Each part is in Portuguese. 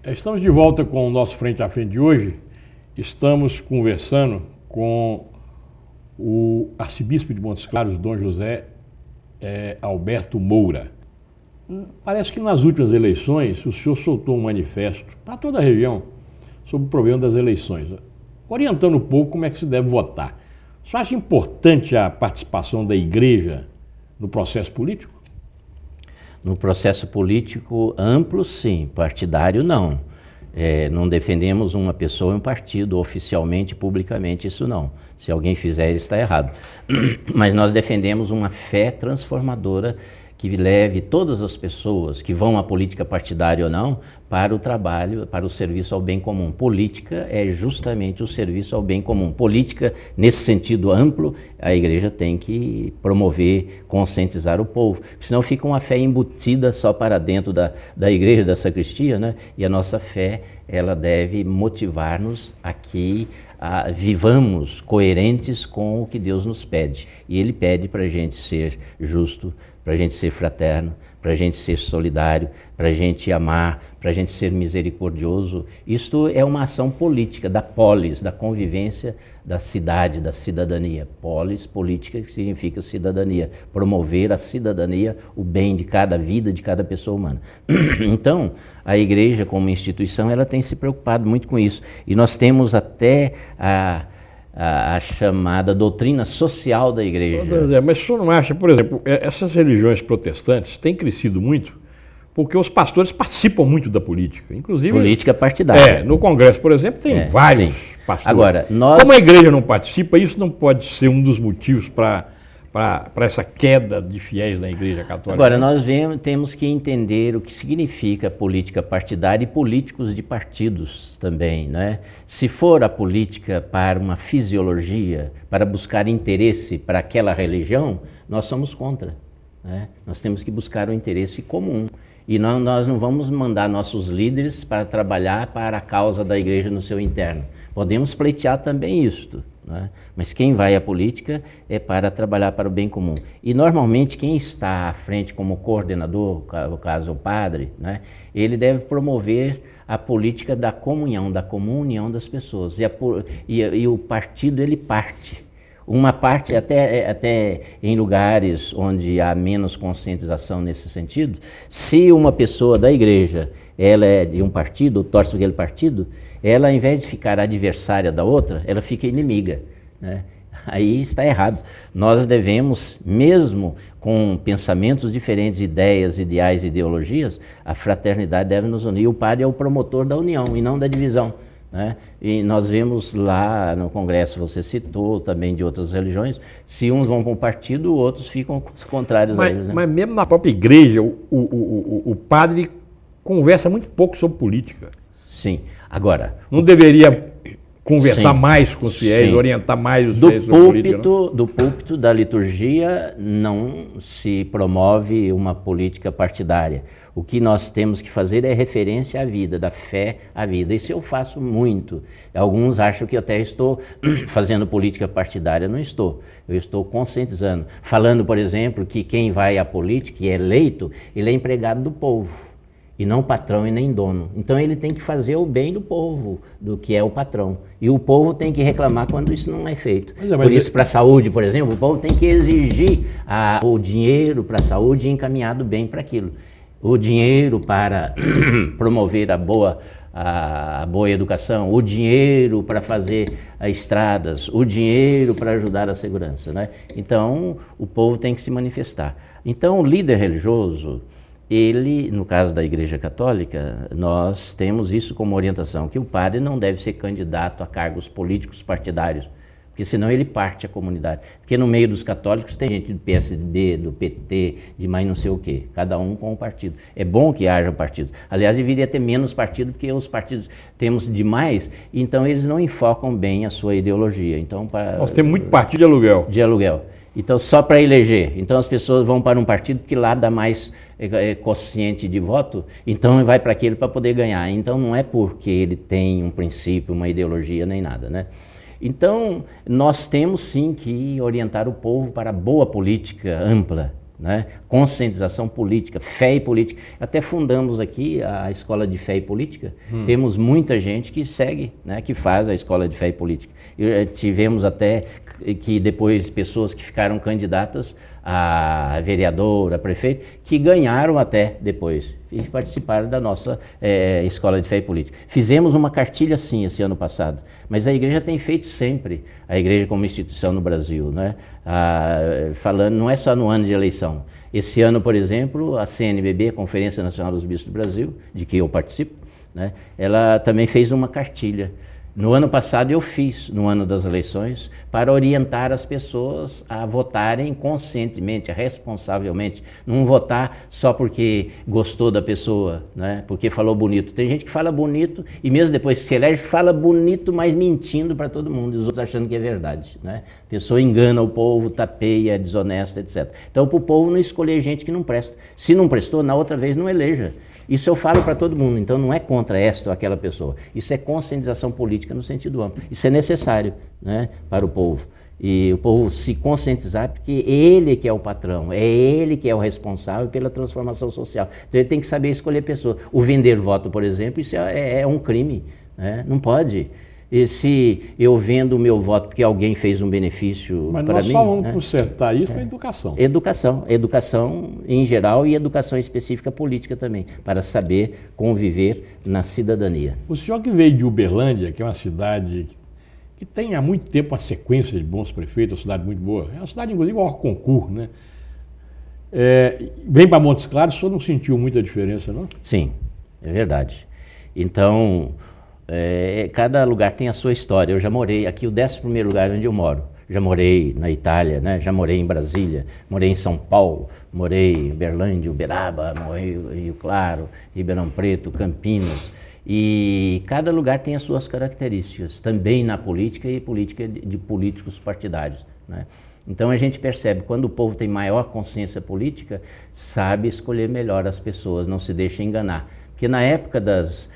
Estamos de volta com o nosso Frente a Frente de hoje. Estamos conversando com o arcebispo de Montes Claros, Dom José Alberto Moura. Parece que nas últimas eleições o senhor soltou um manifesto para toda a região sobre o problema das eleições, orientando um pouco como é que se deve votar. O senhor acha importante a participação da igreja no processo político? No processo político amplo, sim. Partidário, não. Não defendemos uma pessoa e um partido oficialmente, publicamente, isso não. Se alguém fizer, ele está errado. Mas nós defendemos uma fé transformadora que leve todas as pessoas que vão à política partidária ou não para o trabalho, para o serviço ao bem comum. Política é justamente o serviço ao bem comum. Política, nesse sentido amplo, a igreja tem que promover, conscientizar o povo. Senão fica uma fé embutida só para dentro da igreja, da sacristia, né? E a nossa fé, ela deve motivar-nos a que vivamos coerentes com o que Deus nos pede. E Ele pede para a gente ser justo, para a gente ser fraterno, para a gente ser solidário, para a gente amar, para a gente ser misericordioso. Isto é uma ação política, da polis, da convivência da cidade, da cidadania. Polis, política, que significa cidadania. Promover a cidadania, o bem de cada vida, de cada pessoa humana. Então, a igreja como instituição, ela tem se preocupado muito com isso. E nós temos até a chamada doutrina social da igreja. Mas o senhor não acha, por exemplo, essas religiões protestantes têm crescido muito porque os pastores participam muito da política, inclusive... Política partidária. No Congresso, por exemplo, tem vários pastores. Agora, como a igreja não participa, isso não pode ser um dos motivos para essa queda de fiéis na Igreja Católica? Agora, nós temos que entender o que significa política partidária e políticos de partidos também, né? Se for a política para uma fisiologia, para buscar interesse para aquela religião, nós somos contra, né? Nós temos que buscar o interesse comum. E nós não vamos mandar nossos líderes para trabalhar para a causa da igreja no seu interno. Podemos pleitear também isto, né? Mas quem vai à política é para trabalhar para o bem comum. E normalmente quem está à frente como coordenador, no caso o padre, né, ele deve promover a política da comunhão, da comunhão das pessoas. E o partido, ele parte. Uma parte, até em lugares onde há menos conscientização nesse sentido, se uma pessoa da igreja, ela é de um partido, torce para aquele partido, ela, ao invés de ficar adversária da outra, ela fica inimiga, né? Aí está errado. Nós devemos, mesmo com pensamentos diferentes, ideias, ideais, ideologias, a fraternidade deve nos unir. O padre é o promotor da união e não da divisão, né? E nós vemos lá no Congresso, você citou também de outras religiões, se uns vão para um partido, outros ficam contrários a eles, né? Mas mesmo na própria igreja, o padre conversa muito pouco sobre política. Sim. Agora... Não deveria conversar mais com os fiéis, orientar mais os fiéis sobre política? Do púlpito da liturgia não se promove uma política partidária. O que nós temos que fazer é referência à vida, da fé à vida. Isso eu faço muito. Alguns acham que eu até estou fazendo política partidária. Não estou. Eu estou conscientizando. Falando, por exemplo, que quem vai à política e é eleito, ele é empregado do povo. E não patrão e nem dono. Então ele tem que fazer o bem do povo, do que é o patrão. E o povo tem que reclamar quando isso não é feito. Por isso, para a saúde, por exemplo, o povo tem que exigir o dinheiro para a saúde encaminhado bem para aquilo. O dinheiro para promover a boa educação, o dinheiro para fazer estradas, o dinheiro para ajudar a segurança, né? Então, o povo tem que se manifestar. Então, o líder religioso, ele, no caso da Igreja Católica, nós temos isso como orientação, que o padre não deve ser candidato a cargos políticos partidários, porque senão ele parte a comunidade. Porque no meio dos católicos tem gente do PSDB, do PT, de mais não sei o quê, cada um com um partido. É bom que haja partidos. Aliás, deveria ter menos partido, porque os partidos temos demais, então eles não enfocam bem a sua ideologia. Então, nós temos muito partido de aluguel. De aluguel. Então, só para eleger. Então, as pessoas vão para um partido que lá dá mais quociente de voto, então vai para aquele para poder ganhar. Então, não é porque ele tem um princípio, uma ideologia, nem nada, né? Então, nós temos sim que orientar o povo para a boa política ampla, né? Conscientização política, fé e política. Até fundamos aqui a Escola de Fé e Política. Temos muita gente que segue, né? Que faz a Escola de Fé e Política. Tivemos até que depois pessoas que ficaram candidatas a vereador, a prefeito, que ganharam até depois e participaram da nossa Escola de Fé e Política. Fizemos uma cartilha sim esse ano passado, mas a igreja tem feito sempre, a igreja como instituição no Brasil, né? Falando, não é só no ano de eleição. Esse ano, por exemplo, a CNBB, a Conferência Nacional dos Bispos do Brasil, de que eu participo, né? Ela também fez uma cartilha. No ano passado eu fiz, no ano das eleições, para orientar as pessoas a votarem conscientemente, responsavelmente. Não votar só porque gostou da pessoa, né? Porque falou bonito. Tem gente que fala bonito e mesmo depois que se elege, fala bonito, mas mentindo para todo mundo, e os outros achando que é verdade, né? A pessoa engana o povo, tapeia, é desonesta, etc. Então, para o povo não escolher gente que não presta. Se não prestou, na outra vez não eleja. Isso eu falo para todo mundo, então não é contra esta ou aquela pessoa. Isso é conscientização política no sentido amplo. Isso é necessário, né, para o povo. E o povo se conscientizar porque ele que é o patrão, é ele que é o responsável pela transformação social. Então ele tem que saber escolher pessoas. O vender voto, por exemplo, isso é um crime, né? Não pode. E se eu vendo o meu voto porque alguém fez um benefício para mim... Mas nós só vamos consertar isso com a educação. Educação em geral e educação específica política também, para saber conviver na cidadania. O senhor que veio de Uberlândia, que é uma cidade que tem há muito tempo uma sequência de bons prefeitos, uma cidade muito boa, é uma cidade inclusive ao concurso, né? Vem para Montes Claros, o senhor não sentiu muita diferença, não? Sim, é verdade. Então... cada lugar tem a sua história. Eu já morei aqui, o 11º lugar onde eu moro. Já morei na Itália, né? Já morei em Brasília, morei em São Paulo, morei em Uberlândia, Uberaba, morei em Rio Claro, Ribeirão Preto, Campinas. E cada lugar tem as suas características, também na política e política de políticos partidários, né? Então a gente percebe, quando o povo tem maior consciência política, sabe escolher melhor as pessoas, não se deixa enganar. Porque na época das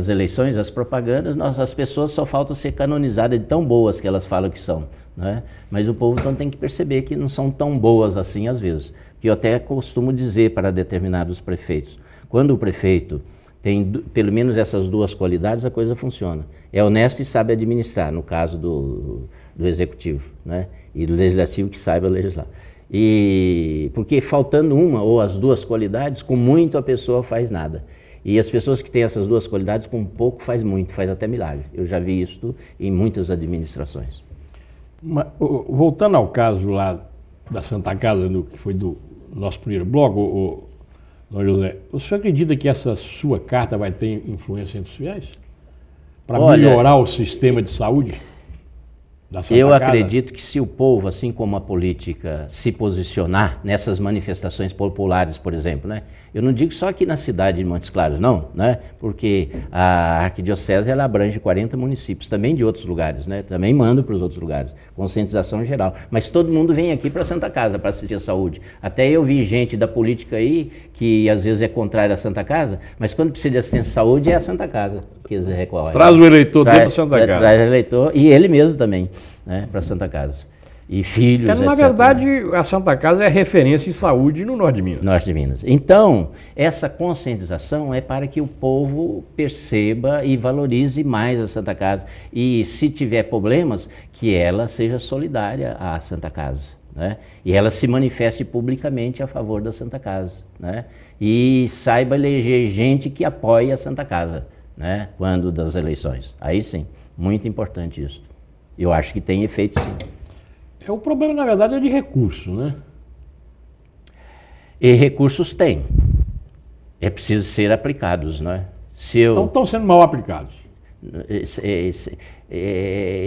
eleições, as propagandas, as pessoas só faltam ser canonizadas de tão boas que elas falam que são, né? Mas o povo então tem que perceber que não são tão boas assim às vezes. Que eu até costumo dizer para determinados prefeitos, quando o prefeito tem pelo menos essas duas qualidades, a coisa funciona. É honesto e sabe administrar, no caso do executivo, né? E do legislativo que saiba legislar. Porque faltando uma ou as duas qualidades, com muito a pessoa faz nada. E as pessoas que têm essas duas qualidades, com pouco faz muito, faz até milagre. Eu já vi isso em muitas administrações. Voltando ao caso lá da Santa Casa, que foi do nosso primeiro bloco, Dom José, o senhor acredita que essa sua carta vai ter influência entre os fiéis? Para melhorar o sistema de saúde da Santa Casa? Eu acredito que se o povo, assim como a política, se posicionar nessas manifestações populares, por exemplo, né? Eu não digo só aqui na cidade de Montes Claros, não, né? Porque a arquidiocese ela abrange 40 municípios, também de outros lugares, né? Também mando para os outros lugares, conscientização geral. Mas todo mundo vem aqui para a Santa Casa para assistir a saúde. Até eu vi gente da política aí que às vezes é contrária à Santa Casa, mas quando precisa de assistência de saúde é a Santa Casa que eles recorrem. Traz o eleitor todo para a Santa Casa. Traz o eleitor e ele mesmo também, né? Para a Santa Casa. E filhos, na etc. verdade, a Santa Casa é referência em saúde no Norte de Minas. Norte de Minas. Então, essa conscientização é para que o povo perceba e valorize mais a Santa Casa. E se tiver problemas, que ela seja solidária à Santa Casa, né? E ela se manifeste publicamente a favor da Santa Casa, né? E saiba eleger gente que apoie a Santa Casa, né? Quando das eleições. Aí sim, muito importante isso. Eu acho que tem efeito sim. O problema, na verdade, é de recurso, né? E recursos tem. É preciso ser aplicados, né? Então estão sendo mal aplicados.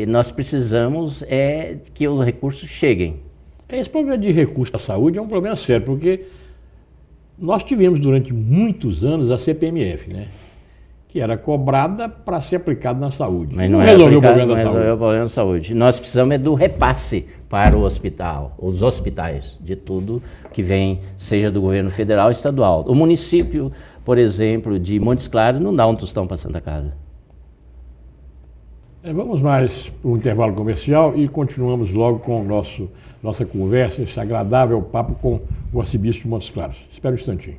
Nós precisamos que os recursos cheguem. Esse problema de recurso da saúde é um problema sério, porque nós tivemos durante muitos anos a CPMF, né? Que era cobrada para ser aplicada na saúde. Mas não resolveu o problema da saúde. Resolveu o problema da saúde. Nós precisamos do repasse para o hospital, os hospitais, de tudo que vem, seja do governo federal ou estadual. O município, por exemplo, de Montes Claros, não dá um tostão para a Santa Casa. Vamos mais para um intervalo comercial e continuamos logo com nossa conversa, esse agradável papo com o arcebispo de Montes Claros. Espera um instantinho.